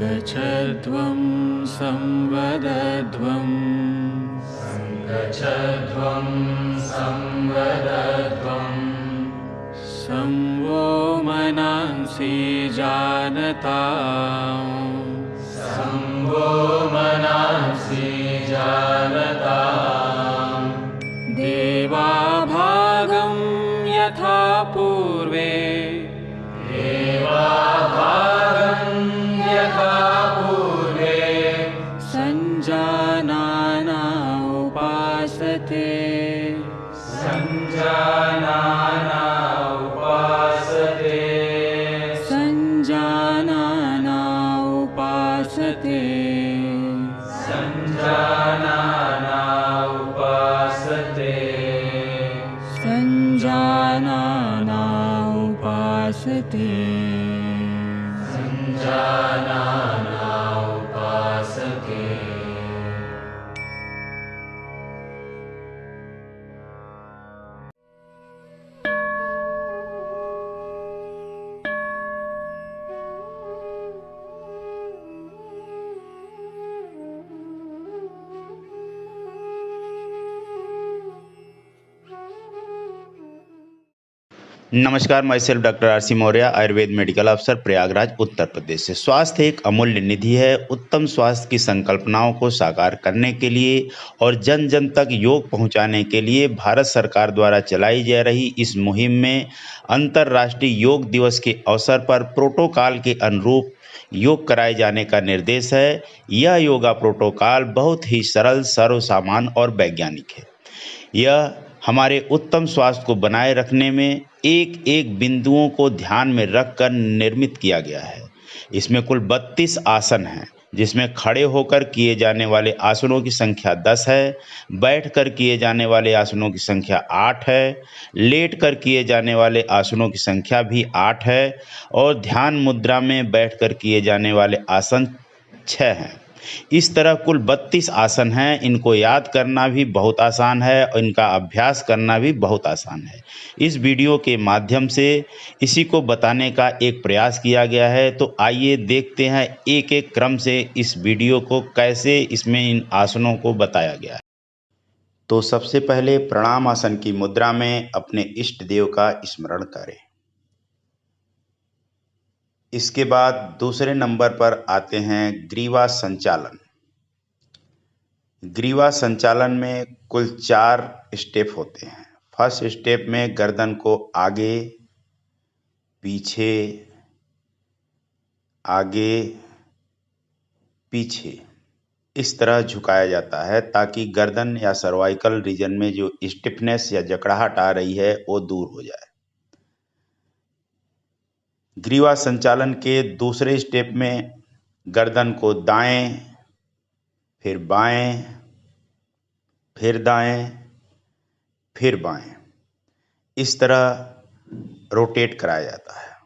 गच्छध्वं संवदध्वं गच्छध्वं संवदध्वं संवो मनांसि जानताम् संवो मनांसि जानताम् देवाभागं यथा पूर्वे देवाभागं यथा पूर्वे सञ्जानाना उपासते सञ्जानाना उपासते सञ्जानाना उपासते सञ्जानाना उपासते सञ्जानाना उपासते सञ्जानाना उपासते। नमस्कार, my self doctor RC. Maurya, Ayurveda medical अफसर, प्रयागराज, उत्तर प्रदेश से। स्वास्थ्य एक अमूल्य निधि है। उत्तम स्वास्थ्य की संकल्पनाओं को साकार करने के लिए और जन जन तक योग पहुंचाने के लिए भारत सरकार द्वारा चलाई जा रही इस मुहिम में अंतर्राष्ट्रीय योग दिवस के अवसर पर प्रोटोकॉल के अनुरूप योग कराए जाने का निर्देश है। यह योगा प्रोटोकॉल बहुत ही सरल, सर्वसामान्य और वैज्ञानिक है। यह हमारे उत्तम स्वास्थ्य को बनाए रखने में एक एक बिंदुओं को ध्यान में रखकर निर्मित किया गया है। इसमें कुल 32 आसन हैं, जिसमें खड़े होकर किए जाने वाले आसनों की संख्या 10 है, बैठकर किए जाने वाले आसनों की संख्या 8 है, लेटकर किए जाने वाले आसनों की संख्या भी 8 है और ध्यान मुद्रा में बैठकर किए जाने वाले आसन 6 हैं। इस तरह कुल 32 आसन हैं। इनको याद करना भी बहुत आसान है और इनका अभ्यास करना भी बहुत आसान है। इस वीडियो के माध्यम से इसी को बताने का एक प्रयास किया गया है। तो आइए देखते हैं एक एक क्रम से इस वीडियो को कैसे इसमें इन आसनों को बताया गया है। तो सबसे पहले प्रणाम आसन की मुद्रा में अपने इष्ट देव का स्मरण करें। इसके बाद दूसरे नंबर पर आते हैं ग्रीवा संचालन। ग्रीवा संचालन में कुल 4 स्टेप होते हैं। फर्स्ट स्टेप में गर्दन को आगे, पीछे, आगे, पीछे इस तरह झुकाया जाता है ताकि गर्दन या सर्वाइकल रीजन में जो स्टिफनेस या जकड़ाहट आ रही है वो दूर हो जाए। ग्रीवा संचालन के दूसरे स्टेप में गर्दन को दाएं, फिर बाएं, फिर दाएं, फिर बाएं इस तरह रोटेट कराया जाता है।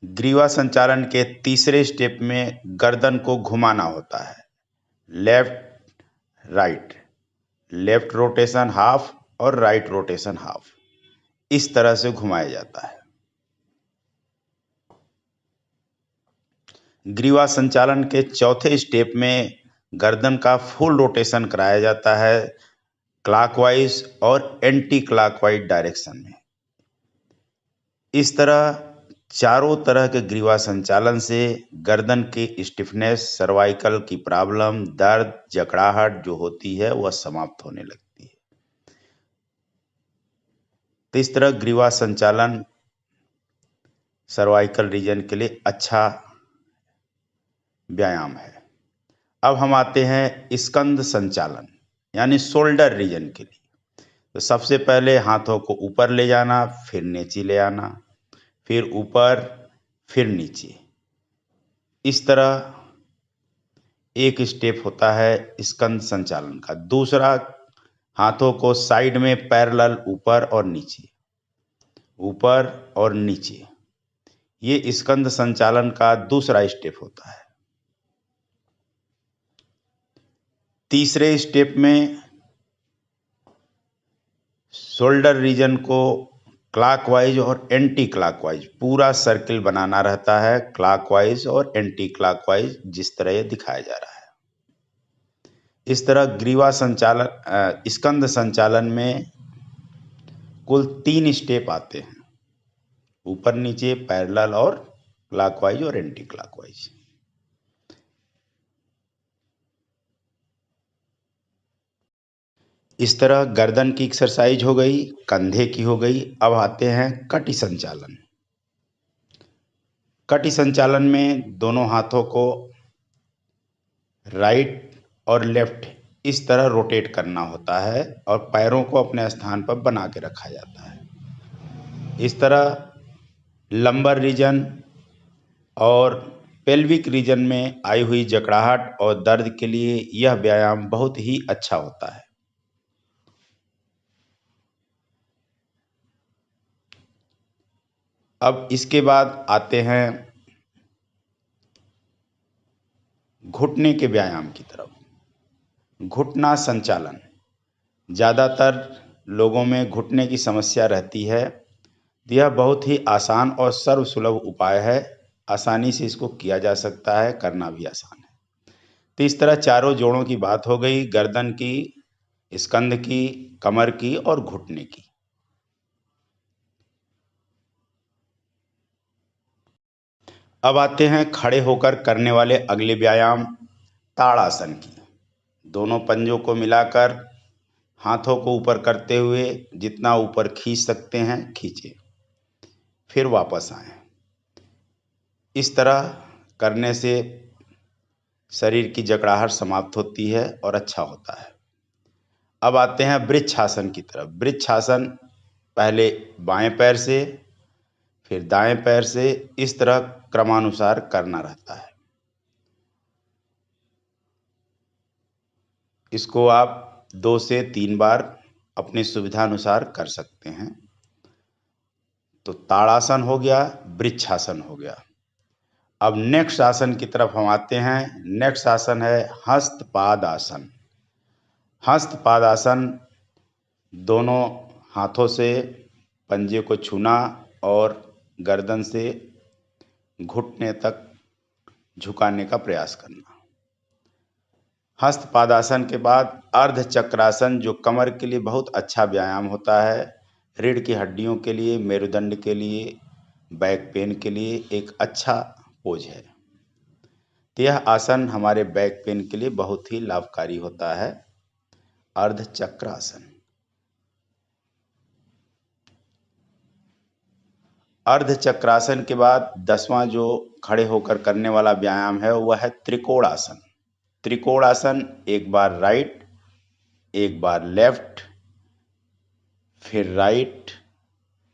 ग्रीवा संचालन के तीसरे स्टेप में गर्दन को घुमाना होता है। Left right, left rotation half और राइट रोटेशन हाफ इस तरह से घुमाया जाता है। ग्रीवा संचालन के चौथे स्टेप में गर्दन का फुल रोटेशन कराया जाता है, क्लॉकवाइज और एंटी क्लॉकवाइज डायरेक्शन में। इस तरह चारों तरह के ग्रीवा संचालन से गर्दन की स्टिफनेस, सर्वाइकल की प्रॉब्लम, दर्द, जकड़ाहट जो होती है वह समाप्त होने लगती है। तो इस तरह ग्रीवा संचालन सर्वाइकल रीजन के लिए अच्छा व्यायाम है। अब हम आते हैं स्कंद संचालन यानी शोल्डर रीजन के लिए। तो सबसे पहले हाथों को ऊपर ले जाना, फिर नीचे ले आना, फिर ऊपर, फिर नीचे। इस तरह एक स्टेप होता है स्कंद संचालन का। दूसरा, हाथों को साइड में पैरेलल ऊपर और नीचे, ऊपर और नीचे। ये स्कंद संचालन का दूसरा स्टेप होता है। तीसरे स्टेप में शोल्डर रीजन को क्लॉकवाइज और एंटी क्लॉकवाइज पूरा सर्किल बनाना रहता है। क्लॉकवाइज और एंटी क्लॉकवाइज जिस तरह ये दिखाया जा रहा है। इस तरह ग्रीवा संचालन स्कंद संचालन में कुल 3 स्टेप आते हैं, ऊपर नीचे, पैरेलल और क्लॉकवाइज और एंटी क्लॉकवाइज। इस तरह गर्दन की एक्सरसाइज हो गई, कंधे की हो गई। अब आते हैं कटी संचालन। कटी संचालन में दोनों हाथों को राइट और लेफ्ट इस तरह रोटेट करना होता है और पैरों को अपने स्थान पर बना के रखा जाता है। इस तरह लंबर रीजन और पेल्विक रीजन में आई हुई जकड़ाहट और दर्द के लिए यह व्यायाम बहुत ही अच्छा होता है। अब इसके बाद आते हैं घुटने के व्यायाम की तरफ। घुटना संचालन, ज़्यादातर लोगों में घुटने की समस्या रहती है। यह बहुत ही आसान और सर्वसुलभ उपाय है। आसानी से इसको किया जा सकता है, करना भी आसान है। तो इस तरह चारों जोड़ों की बात हो गई, गर्दन की, स्कंध की, कमर की और घुटने की। अब आते हैं खड़े होकर करने वाले अगले व्यायाम, ताड़ासन की। दोनों पंजों को मिलाकर हाथों को ऊपर करते हुए जितना ऊपर खींच सकते हैं खींचे, फिर वापस आए। इस तरह करने से शरीर की जकड़ाहट समाप्त होती है और अच्छा होता है। अब आते हैं वृक्षासन की तरफ। वृक्षासन पहले बाएं पैर से, फिर दाएं पैर से, इस तरह क्रमानुसार करना रहता है। इसको आप 2 से 3 बार अपनी सुविधानुसार कर सकते हैं। तो ताड़ासन हो गया, वृक्षासन हो गया। अब नेक्स्ट आसन की तरफ हम आते हैं। नेक्स्ट आसन है हस्तपाद आसन। हस्तपाद आसन दोनों हाथों से पंजे को छूना और गर्दन से घुटने तक झुकाने का प्रयास करना। हस्तपादासन के बाद अर्ध चक्रासन, जो कमर के लिए बहुत अच्छा व्यायाम होता है, रीढ़ की हड्डियों के लिए, मेरुदंड के लिए, बैक पेन के लिए एक अच्छा पोज है। तो यह आसन हमारे बैक पेन के लिए बहुत ही लाभकारी होता है, अर्ध चक्रासन। अर्ध चक्रासन के बाद 10वां जो खड़े होकर करने वाला व्यायाम है वह है त्रिकोणासन। त्रिकोणासन, एक बार राइट, एक बार लेफ्ट, फिर राइट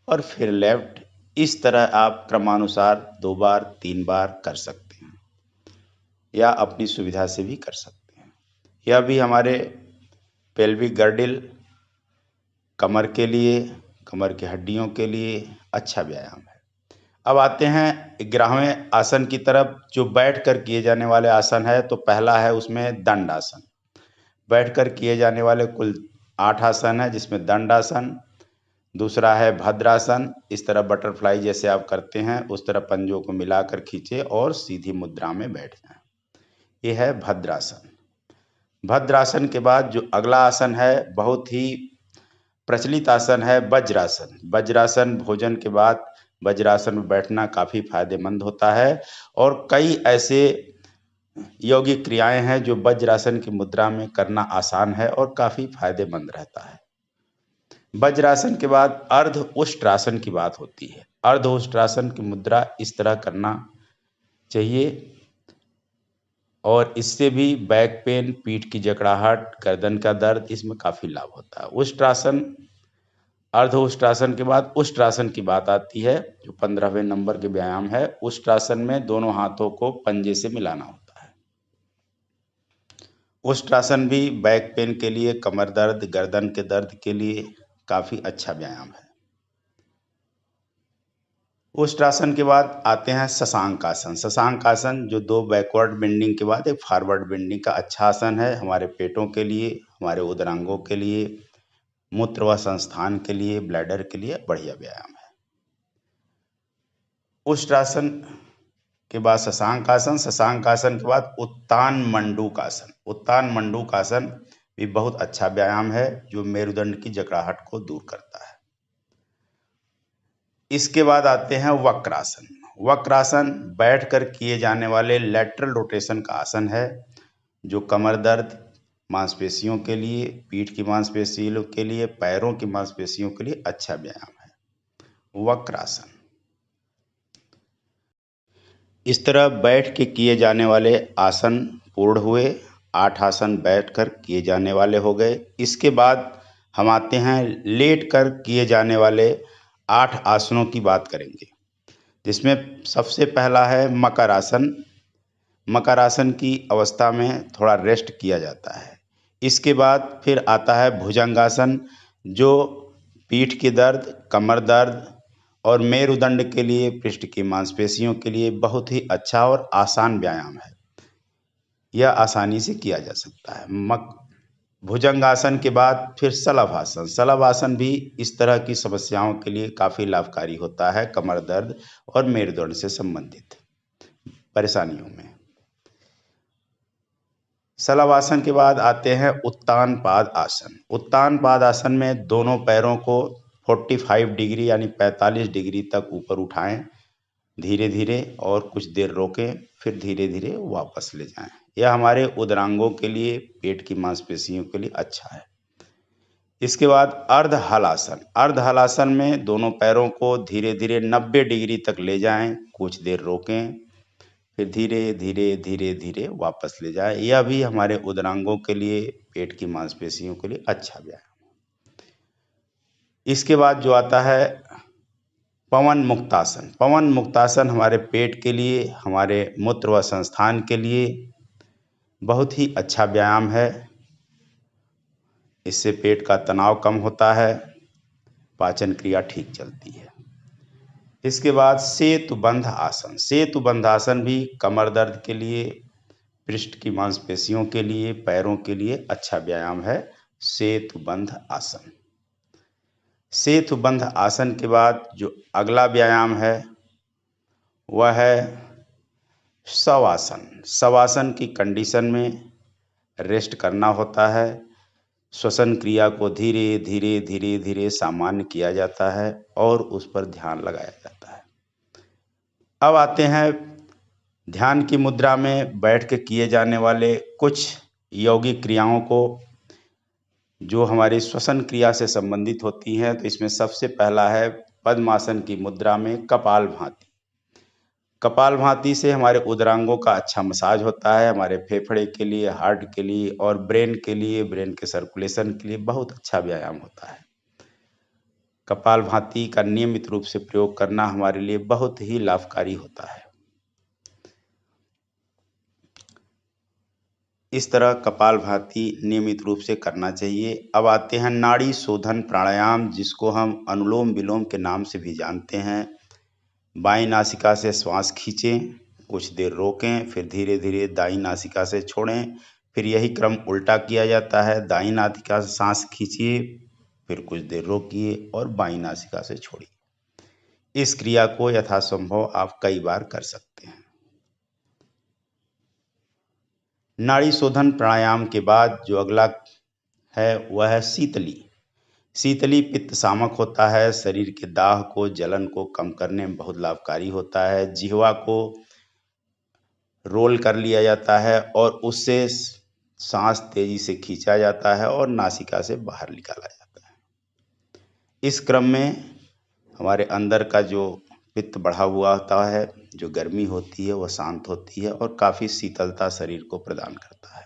और फिर लेफ्ट, इस तरह आप क्रमानुसार 2 बार 3 बार कर सकते हैं या अपनी सुविधा से भी कर सकते हैं। यह भी हमारे पेल्विक गर्डिल, कमर के लिए, कमर की हड्डियों के लिए अच्छा व्यायाम है। अब आते हैं 11वें आसन की तरफ, जो बैठकर किए जाने वाले आसन है। तो पहला है उसमें दंड आसन। बैठकर किए जाने वाले कुल 8 आसन है, जिसमें दंड आसन, दूसरा है भद्रासन। इस तरह बटरफ्लाई जैसे आप करते हैं उस तरह पंजों को मिलाकर खींचे और सीधी मुद्रा में बैठ जाएं। यह है भद्रासन। भद्रासन के बाद जो अगला आसन है, बहुत ही प्रचलित आसन है वज्रासन। वज्रासन भोजन के बाद वज्रासन में बैठना काफ़ी फायदेमंद होता है और कई ऐसे यौगिक क्रियाएं हैं जो वज्रासन की मुद्रा में करना आसान है और काफ़ी फायदेमंद रहता है। वज्रासन के बाद अर्ध उष्ट्रासन की बात होती है। अर्ध उष्ट्रासन की मुद्रा इस तरह करना चाहिए और इससे भी बैक पेन, पीठ की जकड़ाहट, गर्दन का दर्द, इसमें काफ़ी लाभ होता है। उष्ट्रासन, अर्ध उष्ट्रासन के बाद उष्ट्रासन की बात आती है, जो 15वें नंबर के व्यायाम है। उष्ट्रासन में दोनों हाथों को पंजे से मिलाना होता है। उष्ट्रासन भी बैक पेन के लिए, कमर दर्द, गर्दन के दर्द के लिए काफ़ी अच्छा व्यायाम है। उष्ट्रासन के बाद आते हैं शशांक आसन। शशांक आसन जो 2 बैकवर्ड बेंडिंग के बाद एक फॉरवर्ड बेंडिंग का अच्छा आसन है, हमारे पेटों के लिए, हमारे उदरांगों के लिए, मूत्र व संस्थान के लिए, ब्लैडर के लिए बढ़िया व्यायाम है। उष्ट्रासन के बाद शशांक आसन, शशांक आसन के बाद उत्तान मंडूक आसन। उत्तान मंडूक आसन भी बहुत अच्छा व्यायाम है जो मेरुदंड की जकड़ाहट को दूर करता है। इसके बाद आते हैं वक्रासन। वक्रासन बैठकर किए जाने वाले लैटरल रोटेशन का आसन है जो कमर दर्द मांसपेशियों के लिए, पीठ की मांसपेशियों के लिए, पैरों की मांसपेशियों के लिए अच्छा व्यायाम है वक्रासन। इस तरह बैठ के किए जाने वाले आसन पूर्ण हुए। 8 आसन बैठकर किए जाने वाले हो गए। इसके बाद हम आते हैं लेट कर किए जाने वाले 8 आसनों की बात करेंगे, जिसमें सबसे पहला है मकर आसन। मकर आसन की अवस्था में थोड़ा रेस्ट किया जाता है। इसके बाद फिर आता है भुजंगासन जो पीठ की दर्द, कमर दर्द और मेरुदंड के लिए, पृष्ठ की मांसपेशियों के लिए बहुत ही अच्छा और आसान व्यायाम है। यह आसानी से किया जा सकता है। भुजंगासन के बाद फिर शलभासन। शलभासन भी इस तरह की समस्याओं के लिए काफ़ी लाभकारी होता है, कमर दर्द और मेरुदंड से संबंधित परेशानियों में। शलभासन के बाद आते हैं उत्तान पाद आसन। उत्तान पाद आसन में दोनों पैरों को 45 डिग्री यानी 45 डिग्री तक ऊपर उठाएं धीरे धीरे और कुछ देर रोकें, फिर धीरे धीरे वापस ले जाएं। यह हमारे उदरांगों के लिए, पेट की मांसपेशियों के लिए अच्छा है। इसके बाद अर्ध हलासन। अर्ध हलासन में दोनों पैरों को धीरे धीरे 90 डिग्री तक ले जाएं, कुछ देर रोकें, फिर धीरे धीरे धीरे धीरे वापस ले जाएं। यह भी हमारे उदरांगों के लिए, पेट की मांसपेशियों के लिए अच्छा व्यायाम। इसके बाद जो आता है पवन मुक्तासन। पवन मुक्तासन हमारे पेट के लिए, हमारे मूत्र व संस्थान के लिए बहुत ही अच्छा व्यायाम है। इससे पेट का तनाव कम होता है, पाचन क्रिया ठीक चलती है। इसके बाद सेतुबंध आसन। सेतुबंध आसन भी कमर दर्द के लिए, पृष्ठ की मांसपेशियों के लिए, पैरों के लिए अच्छा व्यायाम है सेतुबंध आसन। सेतुबंध आसन के बाद जो अगला व्यायाम है वह है शवासन। शवासन की कंडीशन में रेस्ट करना होता है। श्वसन क्रिया को धीरे धीरे धीरे धीरे सामान्य किया जाता है और उस पर ध्यान लगाया जाता है। अब आते हैं ध्यान की मुद्रा में बैठ के किए जाने वाले कुछ यौगिक क्रियाओं को जो हमारी श्वसन क्रिया से संबंधित होती हैं। तो इसमें सबसे पहला है पद्मासन की मुद्रा में कपालभाति। कपालभाति से हमारे उदरांगों का अच्छा मसाज होता है, हमारे फेफड़े के लिए, हार्ट के लिए और ब्रेन के लिए, ब्रेन के सर्कुलेशन के लिए बहुत अच्छा व्यायाम होता है। कपालभाति का नियमित रूप से प्रयोग करना हमारे लिए बहुत ही लाभकारी होता है। इस तरह कपालभाति नियमित रूप से करना चाहिए। अब आते हैं नाड़ी शोधन प्राणायाम, जिसको हम अनुलोम विलोम के नाम से भी जानते हैं। बाईं नासिका से श्वास खींचें, कुछ देर रोकें, फिर धीरे धीरे दाईं नासिका से छोड़ें। फिर यही क्रम उल्टा किया जाता है। दाईं नासिका से सांस खींचिए, फिर कुछ देर रोकिए और बाईं नासिका से छोड़िए। इस क्रिया को यथासंभव आप कई बार कर सकते हैं। नाड़ी शोधन प्राणायाम के बाद जो अगला है वह है शीतली। शीतली पित्त शामक होता है, शरीर के दाह को, जलन को कम करने में बहुत लाभकारी होता है। जिह्वा को रोल कर लिया जाता है और उससे सांस तेजी से खींचा जाता है और नासिका से बाहर निकाला जाता है। इस क्रम में हमारे अंदर का जो पित्त बढ़ा हुआ होता है, जो गर्मी होती है, वह शांत होती है और काफ़ी शीतलता शरीर को प्रदान करता है।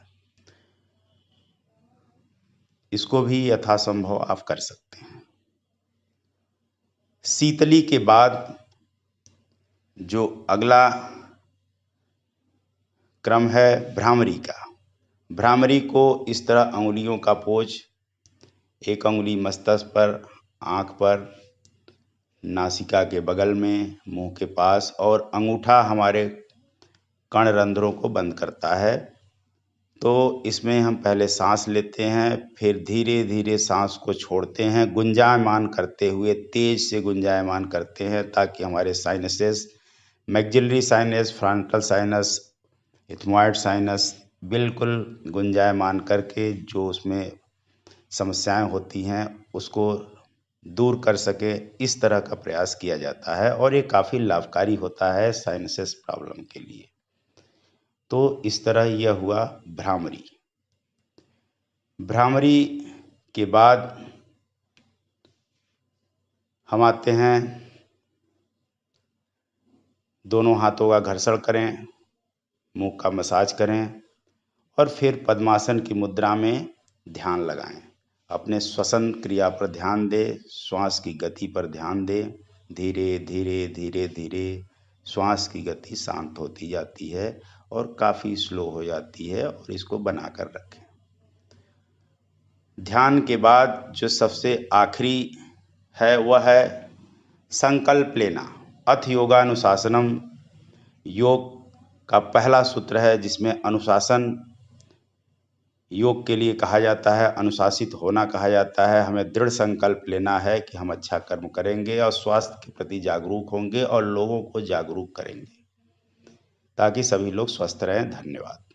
इसको भी यथासंभव आप कर सकते हैं। शीतली के बाद जो अगला क्रम है भ्रामरी का। भ्रामरी को इस तरह अंगुलियों का पोज, एक अंगुली मस्तक पर, आँख पर, नासिका के बगल में, मुंह के पास और अंगूठा हमारे कर्णरंध्रों को बंद करता है तो इसमें हम पहले सांस लेते हैं, फिर धीरे धीरे सांस को छोड़ते हैं, गुंजायमान करते हुए तेज से गुंजायमान करते हैं ताकि हमारे sinuses, maxillary sinus, frontal sinus, ethmoid sinus बिल्कुल गुंजायमान करके जो उसमें समस्याएं होती हैं उसको दूर कर सके, इस तरह का प्रयास किया जाता है और ये काफ़ी लाभकारी होता है साइनसेस प्रॉब्लम के लिए। तो इस तरह यह हुआ भ्रामरी। भ्रामरी के बाद हम आते हैं, दोनों हाथों का घर्षण करें, मुंह का मसाज करें और फिर पद्मासन की मुद्रा में ध्यान लगाएं। अपने श्वसन क्रिया पर ध्यान दें, श्वास की गति पर ध्यान दें। धीरे धीरे धीरे धीरे श्वास की गति शांत होती जाती है और काफ़ी स्लो हो जाती है और इसको बनाकर रखें। ध्यान के बाद जो सबसे आखिरी है वह है संकल्प लेना। अथ योगानुशासनम योग का पहला सूत्र है जिसमें अनुशासन योग के लिए कहा जाता है, अनुशासित होना कहा जाता है। हमें दृढ़ संकल्प लेना है कि हम अच्छा कर्म करेंगे और स्वास्थ्य के प्रति जागरूक होंगे और लोगों को जागरूक करेंगे ताकि सभी लोग स्वस्थ रहें। धन्यवाद।